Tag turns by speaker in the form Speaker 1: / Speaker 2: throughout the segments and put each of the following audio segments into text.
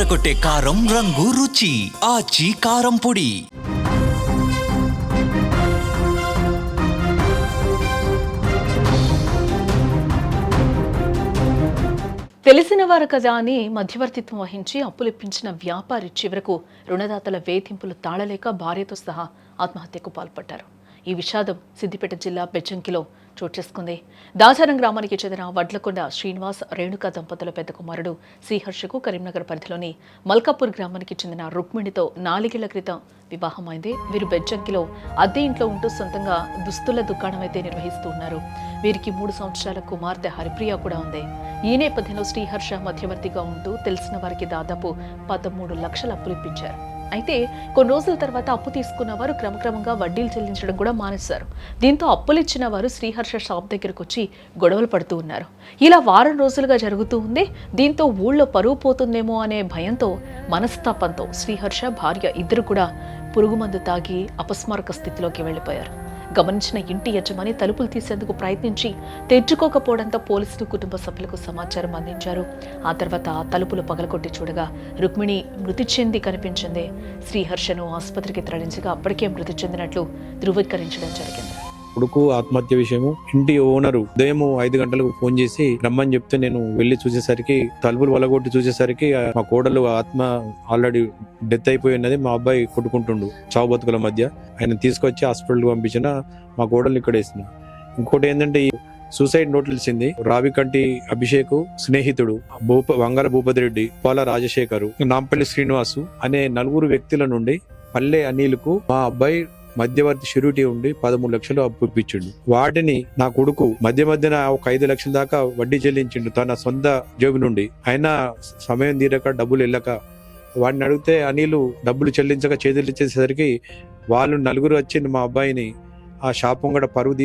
Speaker 1: అదరగొట్టే కారం రంగు రుచి ఆచి కారం పొడి.
Speaker 2: తెలిసిన వారు కదా అని మధ్యవర్తిత్వం వహించి అప్పులిప్పించిన వ్యాపారి చివరకు రుణదాతల వేధింపులు తాళలేక భార్యతో సహా ఆత్మహత్యకు పాల్పడ్డారు. ఈ విషాదం సిద్దిపేట జిల్లా బెజ్జంకిలో చోటు చేసుకుంది. దాచారం గ్రామానికి చెందిన వడ్లకొండ శ్రీనివాస్ రేణుక దంపతుల పెద్ద కుమారుడు శ్రీహర్షకు కరీంనగర్ పరిధిలోని మల్కాపూర్ గ్రామానికి చెందిన రుక్మిణితో 4 ఏళ్ల క్రితం వివాహమైంది. వీరు బెజ్జంకిలో అద్దె ఇంట్లో ఉంటూ సొంతంగా దుస్తుల దుకాణం అయితే నిర్వహిస్తూ ఉన్నారు. వీరికి 3 సంవత్సరాల కుమార్తె హరిప్రియ కూడా ఉంది. ఈ నేపథ్యంలో శ్రీహర్ష మధ్యవర్తిగా ఉంటూ తెలిసిన వారికి దాదాపు 13 లక్షల అప్పులిప్పించారు. అయితే కొన్ని రోజుల తర్వాత అప్పు తీసుకున్న వారు క్రమక్రమంగా వడ్డీలు చెల్లించడం కూడా మానేశారు. దీంతో అప్పులిచ్చిన వారు శ్రీహర్ష షాప్ దగ్గరకు వచ్చి గొడవలు పడుతూ ఉన్నారు. ఇలా వారం రోజులుగా జరుగుతూ ఉంది. దీంతో ఊళ్ళో పరువు పోతుందేమో అనే భయంతో, మనస్తాపంతో శ్రీహర్ష భార్య ఇద్దరు కూడా పురుగుమందు తాగి అపస్మారక స్థితిలోకి వెళ్లిపోయారు. గమనించిన ఇంటి యజమాని తలుపులు తీసేందుకు ప్రయత్నించి తెరుచుకోకపోవడంతో పోలీసులు కుటుంబ సభ్యులకు సమాచారం అందించారు. ఆ తర్వాత తలుపులు పగలగొట్టి చూడగా రుక్మిణి మృతి చెంది కనిపించింది. శ్రీహర్షను ఆసుపత్రికి తరలించగా అప్పటికే మృతి చెందినట్లు ధృవీకరించడం జరిగింది.
Speaker 3: కొడుకు ఆత్మహత్య విషయము ఇంటి ఓనరు ఉదయం 5 గంటలకు ఫోన్ చేసి రమ్మని చెప్తే నేను వెళ్లి చూసేసరికి తలుపులు వలగొట్టి చూసేసరికి మా కోడలు ఆత్మ ఆల్రెడీ డెత్ అయిపోయి ఉన్నది. మా అబ్బాయి కొట్టుకుంటుండు చావు బతుకుల మధ్య. ఆయన తీసుకొచ్చి హాస్పిటల్కి పంపించిన మా కోడలు ఇక్కడ వేసిన. ఇంకోటి ఏంటంటే సూసైడ్ నోట్ తెలిసింది. రావికంటి అభిషేక్ స్నేహితుడు వంగర భూపతి రెడ్డి, పాల రాజశేఖరు, నాంపల్లి శ్రీనివాసు అనే 4 వ్యక్తుల నుండి పల్లె అనిల్కు మా అబ్బాయి మధ్యవర్తి షూరిటీ ఉండి 13 లక్షలు అప్పు ఇప్పించిండు. వాటిని నా కొడుకు మధ్యన ఒక 5 లక్షల దాకా వడ్డీ చెల్లించిండు తన సొంత జేబు నుండి. అయినా సమయం తీరక డబ్బులు వెళ్ళక వాడిని అడిగితే అనిలు డబ్బులు చెల్లించక చేతులు ఇచ్చేసరికి వాళ్ళు 4 వచ్చి మా అబ్బాయిని ఆ షాప్ కూడా పరువు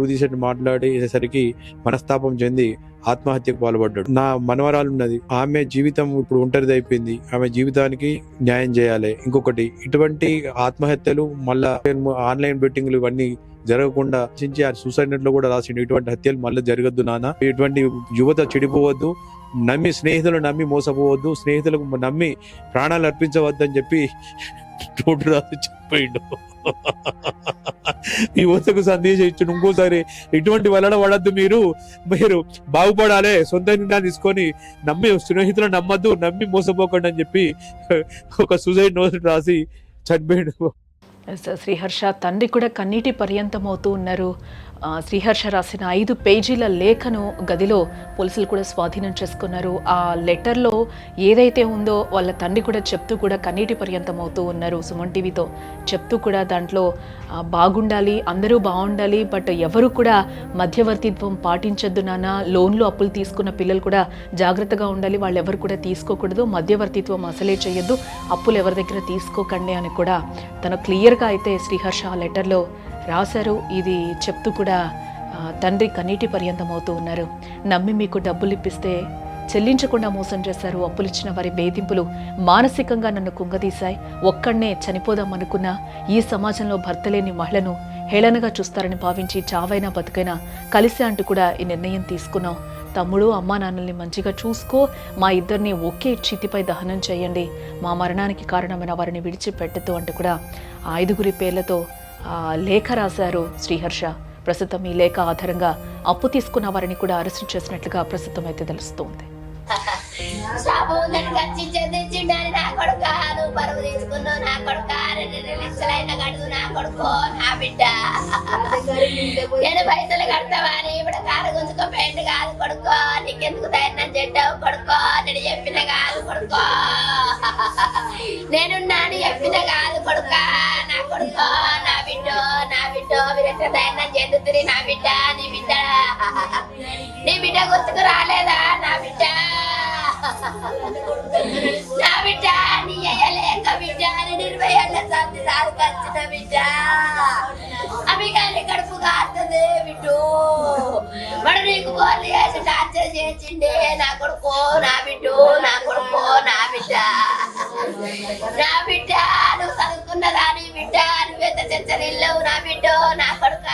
Speaker 3: తీసేట్టు మాట్లాడేసరికి మనస్తాపం చెంది ఆత్మహత్యకు పాల్పడ్డాడు. నా మనవరాలు ఉన్నది, ఆమె జీవితం ఇప్పుడు ఒంటరిది అయిపోయింది. ఆమె జీవితానికి న్యాయం చేయాలి. ఇంకొకటి, ఇటువంటి ఆత్మహత్యలు మళ్ళా ఆన్లైన్ బెట్టింగ్లు ఇవన్నీ జరగకుండా ఆ సూసైడ్ నోట్ లో కూడా రాసిండు, ఇటువంటి హత్యలు మళ్ళీ జరగద్దు నాన్న, ఇటువంటి యువత చెడిపోవద్దు, స్నేహితులు నమ్మి మోసపోవద్దు, స్నేహితులకు నమ్మి ప్రాణాలు అర్పించవద్దు అని చెప్పి నోటు రాసి చెప్పాడు. యువతకు సందేశం ఇచ్చిన ఇంకోసారి ఇటువంటి వలన పడద్దు, మీరు బాగుపడాలి, సొంత నిర్ణయాలు తీసుకొని నమ్మి స్నేహితులను నమ్మద్దు, నమ్మి మోసపోకండి అని చెప్పి ఒక సూసైడ్ నోట్ రాసి చనిపోయాడు.
Speaker 2: శ్రీహర్ష తండ్రి కూడా కన్నీటి పర్యంతం అవుతూ ఉన్నారు. శ్రీహర్ష రాసిన 5 పేజీల లేఖను గదిలో పోలీసులు కూడా స్వాధీనం చేసుకున్నారు. ఆ లెటర్లో ఏదైతే ఉందో వాళ్ళ తండ్రి కూడా చెప్తూ కూడా కన్నీటి పర్యంతం అవుతూ ఉన్నారు. సుమన్ టీవీతో చెప్తూ కూడా దాంట్లో బాగుండాలి, అందరూ బాగుండాలి, బట్ ఎవరు కూడా మధ్యవర్తిత్వం పాటించొద్దు నాన్న, లోన్లు అప్పులు తీసుకున్న పిల్లలు కూడా జాగ్రత్తగా ఉండాలి, వాళ్ళు ఎవరు కూడా తీసుకోకూడదు, మధ్యవర్తిత్వం అసలే చేయొద్దు, అప్పులు ఎవరి దగ్గర తీసుకోకండి అని కూడా తను క్లియర్గా అయితే శ్రీహర్ష ఆ లెటర్లో రాశారు. ఇది చెప్తూ కూడా తండ్రి కన్నీటి పర్యంతం అవుతూ ఉన్నారు. నమ్మి మీకు డబ్బులు ఇప్పిస్తే చెల్లించకుండా మోసం చేశారు. అప్పులిచ్చిన వారి వేధింపులు మానసికంగా నన్ను కుంగదీశాయి. ఒక్కడనే చనిపోదాం అనుకున్నా ఈ సమాజంలో భర్త లేని మహిళను హేళనగా చూస్తారని భావించి చావైనా బతుకైనా కలిసి అంటూ కూడా ఈ నిర్ణయం తీసుకున్నాం. తమ్ముడు, అమ్మా నాన్నల్ని మంచిగా చూసుకో, మా ఇద్దరిని ఒకే చితిపై దహనం చేయండి, మా మరణానికి కారణమైన వారిని విడిచిపెట్టద్దు అంటూ కూడా 5 పేర్లతో లేఖ రాశారు శ్రీహర్ష. ప్రస్తుతం ఈ లేఖ ఆధారంగా అప్పు తీసుకున్న వారిని కూడా అరెస్టు చేసినట్లుగా ప్రస్తుతం అయితే తెలుస్తోంది.
Speaker 4: పైసలు కడతావని ఇప్పుడు కారు గుంజుకో పెయింట్ కాదు కొడుకో, నీకెందుకు ధైర్యం చెట్టావు కొడుకో, నేను చెప్పిన కాదు కొడుకో, నేనున్నాను చెప్పిన కాదు కొడుక, నా కొడుకో, నా బిడ్డో మీరెంత ధైర్యం చెందుతుంది, నా బిడ్డ నీ బిడ్డ గుర్తుకు రాలేదా, నా బిడ్డ నీ అయ్యలేక బిడ్డ, 20 ఏళ్ళ సంధి సాగుకొచ్చిన బిడ్డ, అమిగాలి కడుపు కాస్తుంది బిడ్డు, వాడు నీకు బోర్లు చేసి టార్చర్ చేసిండే, నా కొడుకో, నా బిడ్డు, నా కొడుకో, నా బిడ్డ నువ్వు చదువుకున్నదా, నీ బిడ్డ నువ్వెంత చెచ్చరిల్లేవు, నా బిడ్డో, నా కొడుక.